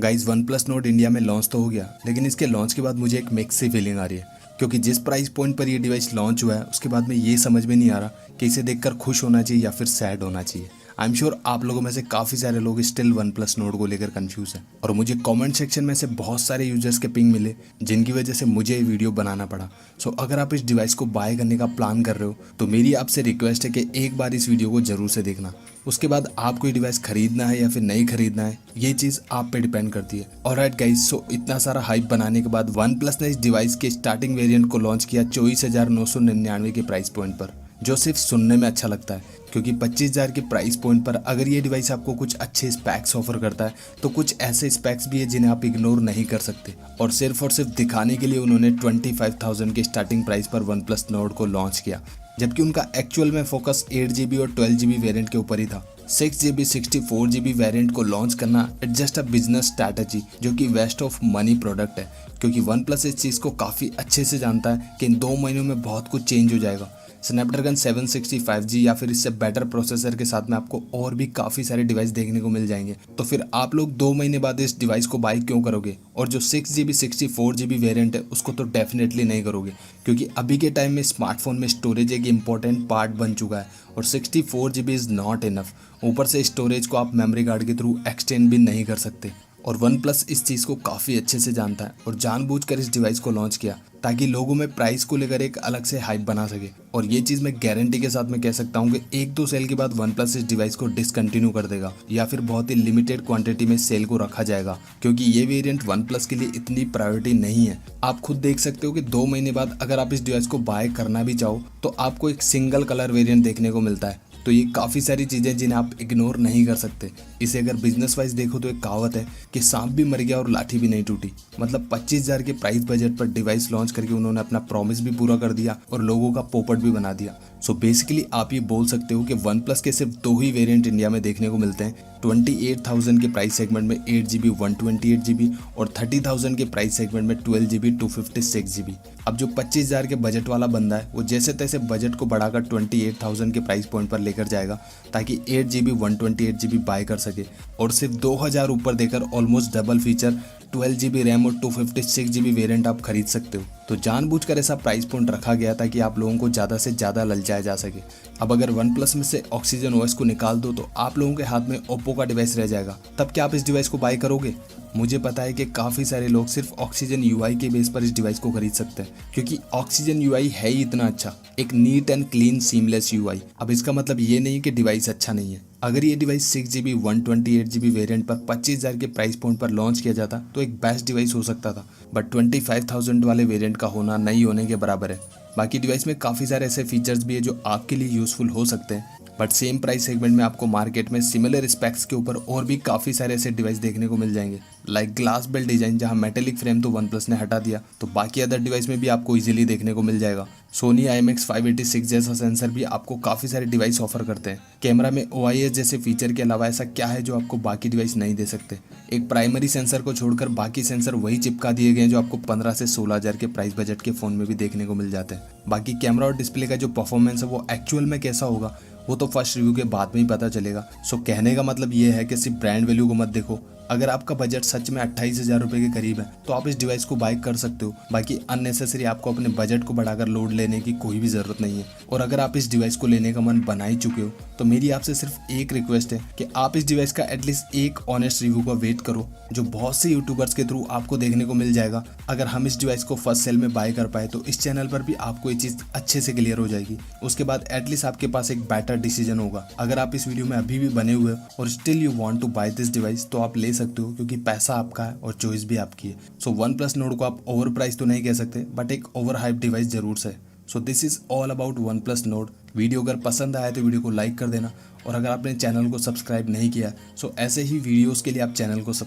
Guys one plus note India में launch तो हो गया, लेकिन इसके लॉन्च के बाद मुझे एक मिक्स सी फीलिंग आ रही है। क्योंकि जिस प्राइस पॉइंट पर ये डिवाइस लॉन्च हुआ है उसके बाद में ये समझ में नहीं आ रहा कि इसे देखकर खुश होना चाहिए या फिर सैड होना चाहिए। आई एम श्योर आप लोगों में से काफ़ी सारे लोग स्टिल वन प्लस नोट को लेकर कंफ्यूज हैं, और मुझे कमेंट सेक्शन में से बहुत सारे यूजर्स के पिंग मिले जिनकी वजह से मुझे ये वीडियो बनाना पड़ा। सो अगर आप इस डिवाइस को बाय करने का प्लान कर रहे हो तो मेरी आपसे रिक्वेस्ट है कि एक बार इस वीडियो को जरूर से देखना। उसके बाद आपको ये डिवाइस खरीदना है या फिर नहीं खरीदना है, ये चीज़ आप पे डिपेंड करती है। ऑलराइट गाइस, सो इतना सारा हाइप बनाने के बाद वन प्लस ने इस डिवाइस के स्टार्टिंग वेरिएंट को लॉन्च किया 24,999 के प्राइस पॉइंट पर, जो सिर्फ सुनने में अच्छा लगता है। क्योंकि 25,000 के प्राइस पॉइंट पर अगर ये डिवाइस आपको कुछ अच्छे स्पेक्स ऑफर करता है तो कुछ ऐसे स्पेक्स भी है जिन्हें आप इग्नोर नहीं कर सकते। और सिर्फ दिखाने के लिए उन्होंने 25,000 के स्टार्टिंग प्राइस पर वन प्लस नोट को लॉन्च किया, जबकि उनका एक्चुअल में फोकस 8 GB और 12 GB वेरिएंट के ऊपर ही था। 6 GB 64 GB वेरिएंट को लॉन्च करना it's just a business strategy, जो कि वेस्ट ऑफ मनी प्रोडक्ट है। क्योंकि वन प्लस इस चीज़ को काफ़ी अच्छे से जानता है कि इन 2 महीनों में बहुत कुछ चेंज हो जाएगा। स्नैपड्रैगन 765G या फिर इससे बेटर प्रोसेसर के साथ में आपको और भी काफ़ी सारे डिवाइस देखने को मिल जाएंगे। तो फिर आप लोग 2 महीने बाद इस डिवाइस को बाई क्यों करोगे? और जो 6 GB 64 GB वेरिएंट है उसको तो डेफिनेटली नहीं करोगे, क्योंकि अभी के टाइम में स्मार्टफोन में स्टोरेज एक इंपॉर्टेंट पार्ट बन चुका है और 64 GB इज़ नॉट इनफ। ऊपर से स्टोरेज को आप मेमोरी कार्ड के थ्रू एक्सटेंड भी नहीं कर सकते। और वन प्लस इस चीज़ को काफ़ी अच्छे से जानता है और जानबूझकर इस डिवाइस को लॉन्च किया ताकि लोगों में प्राइस को लेकर एक अलग से हाइप बना सके। और ये चीज़ मैं गारंटी के साथ में कह सकता हूँ कि 1-2 सेल के बाद वन प्लस इस डिवाइस को डिसकंटिन्यू कर देगा या फिर बहुत ही लिमिटेड क्वांटिटी में सेल को रखा जाएगा, क्योंकि ये वेरिएंट वन प्लस के लिए इतनी प्रायोरिटी नहीं है। आप खुद देख सकते हो कि 2 महीने बाद अगर आप इस डिवाइस को बाय करना भी चाहो तो आपको एक सिंगल कलर वेरिएंट देखने को मिलता है। तो ये काफ़ी सारी चीज़ें जिन्हें आप इग्नोर नहीं कर सकते। इसे अगर बिजनेस वाइज देखो तो एक कहावत है कि सांप भी मर गया और लाठी भी नहीं टूटी। मतलब 25,000 के प्राइस बजट पर डिवाइस लॉन्च करके उन्होंने अपना प्रॉमिस भी पूरा कर दिया और लोगों का पोपट भी बना दिया। सो बेसिकली आप ये बोल सकते हो कि वन प्लस के सिर्फ 2 ही वेरिएंट इंडिया में देखने को मिलते हैं। 28,000 के प्राइस सेगमेंट में 8 GB 128 GB और 30,000 के प्राइस सेगमेंट में 12 GB 256 GB। अब जो 25,000 के बजट वाला बंदा है वो जैसे तैसे बजट को बढ़ाकर 28,000 के प्राइस पॉइंट पर लेकर जाएगा ताकि 8 GB 128 GB बाय कर सके, और सिर्फ 2,000 ऊपर देकर almost double feature 12 GB RAM और 256 GB वेरिएंट आप खरीद सकते हो। तो जानबूझकर ऐसा प्राइस पॉइंट रखा गया ताकि आप लोगों को ज़्यादा से ज़्यादा ललचाया जा सके। अब अगर वन प्लस में से ऑक्सीजन ओएस को निकाल दो तो आप लोगों के हाथ में ओप्पो का डिवाइस रह जाएगा। तब क्या आप इस डिवाइस को बाय करोगे? मुझे पता है कि काफ़ी सारे लोग सिर्फ ऑक्सीजन यूआई के बेस पर इस डिवाइस को खरीद सकते हैं, क्योंकि ऑक्सीजन यूआई है ही इतना अच्छा, एक neat and clean seamless UI. अब इसका मतलब ये नहीं कि डिवाइस अच्छा नहीं है। अगर ये डिवाइस 6 GB 128 GB वेरिएंट पर 25,000 के प्राइस पॉइंट पर लॉन्च किया जाता तो एक बेस्ट डिवाइस हो सकता था, बट 25,000 वाले वेरिएंट का होना नहीं होने के बराबर है। बाकी डिवाइस में काफ़ी सारे ऐसे फीचर्स भी है जो आपके लिए यूज़फुल हो सकते हैं, बट सेम प्राइस सेगमेंट में आपको मार्केट में सिमिलर स्पेक्स के ऊपर और भी काफ़ी सारे ऐसे डिवाइस देखने को मिल जाएंगे, लाइक ग्लास बेल डिजाइन, जहां मेटेलिक फ्रेम तो वन प्लस ने हटा दिया, तो बाकी अदर डिवाइस में भी आपको इजीली देखने को मिल जाएगा। सोनी IMX 586 जैसा सेंसर भी आपको काफ़ी सारे डिवाइस ऑफर करते हैं। कैमरा में OIS जैसे फीचर के अलावा ऐसा क्या है जो आपको बाकी डिवाइस नहीं दे सकते? एक प्राइमरी सेंसर को छोड़कर बाकी सेंसर वही चिपका दिए गए हैं जो आपको 15 से 16,000 के प्राइस बजट के फ़ोन में भी देखने को मिल जाते हैं। बाकी कैमरा और डिस्प्ले का जो परफॉर्मेंस है वो एक्चुअल में कैसा होगा वो तो फर्स्ट रिव्यू के बाद में ही पता चलेगा। सो कहने का मतलब ये है कि सिर्फ ब्रांड वैल्यू को मत देखो। अगर आपका बजट सच में 28,000 रुपये के करीब है तो आप इस डिवाइस को बाय कर सकते हो। बाकी अननेसेसरी आपको अपने बजट को बढ़ाकर लोड लेने की कोई भी ज़रूरत नहीं है। और अगर आप इस डिवाइस को लेने का मन बना ही चुके हो तो मेरी आपसे सिर्फ एक रिक्वेस्ट है कि आप इस डिवाइस का एटलीस्ट एक ऑनेस्ट रिव्यू का वेट करो, जो बहुत से यूट्यूबर्स के थ्रू आपको देखने को मिल जाएगा। अगर हम इस डिवाइस को फर्स्ट सेल में बाय कर पाए तो इस चैनल पर भी आपको ये चीज़ अच्छे से क्लियर हो जाएगी। उसके बाद एटलीस्ट आपके पास एक बेटर डिसीजन होगा। अगर आप इस वीडियो में अभी भी बने हुए हो और still you want to buy this device तो आप ले सकते हो, क्योंकि पैसा आपका है और चॉइस भी आपकी है। सो वन प्लस नोड को आप ओवर प्राइस तो नहीं कह सकते, बट एक ओवर हाइप डिवाइस जरूर से। So this is all about one plus node. Video अगर पसंद आया तो वीडियो को लाइक कर देना, और अगर आपने चैनल को सब्सक्राइब नहीं किया सो ऐसे ही वीडियोस के लिए आप चैनल को सब्सक्राइब